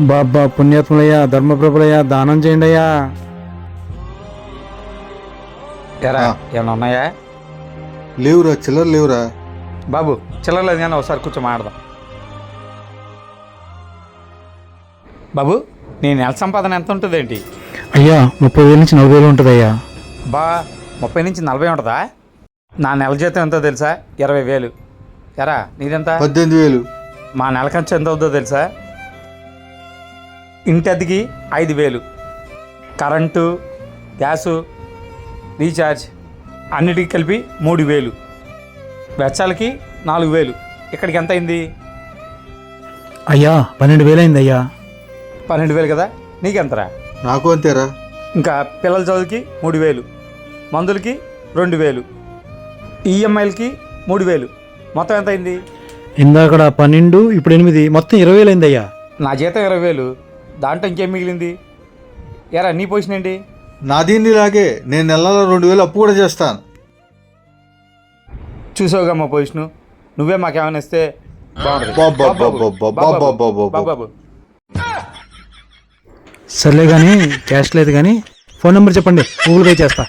బాబా పుణ్యాత్ములయ్యా, ధర్మప్రభులయ్యా, దానం చేయండి అయ్యా. ఎరా ఆ. ఏమన్నా ఉన్నాయా లేవురా, చిల్లర లేవురా. బాబు? చిల్లరలేదు కానీ ఒకసారి కూర్చో మాడదాం. బాబు, నీ నెల సంపాదన ఎంత ఉంటుందేంటి? అయ్యా 30,000 నుంచి 40,000 ఉంటుందయ్యా. బా 30 నుంచి 40 ఉంటుందా? నా నెల జీతం ఎంతో తెలుసా? 20,000. ఎరా నీదెంత? 18,000. మా నెల ఖర్చు ఎంత అవుతుందో తెలుసా? ఇంటి అద్దెకి 5,000, కరెంటు, గ్యాసు, రీఛార్జ్ అన్నిటికీ కలిపి 3,000, వెచ్చాలకి 4,000. ఇక్కడికి ఎంత అయింది? అయ్యా 12,000 అయింది అయ్యా. 12,000 కదా. నీకెంతరా? నాకు అంతేరా. ఇంకా పిల్లల చదువుకి 3,000, మందులకి 2,000, ఈఎంఐలకి 3,000. మొత్తం ఎంత అయింది? ఇందాకడ 12, ఇప్పుడు 8, మొత్తం 20,000 అయింది అయ్యా. నా జీతం 20,000, దాంట్లో ఇంకేం మిగిలింది? ఎరా నీ పొజిషన్ ఏంటి? నా దీనిలాగే నేను నెలలో 2,000 అప్పు కూడా చేస్తాను. చూసావుగా మా పొజిషను. నువ్వే మాకేమైనా ఇస్తే బాగుంటుంది. బాబు. సర్లే కానీ క్యాష్ లేదు కానీ ఫోన్ నెంబర్ చెప్పండి, గూగుల్ పే చేస్తా.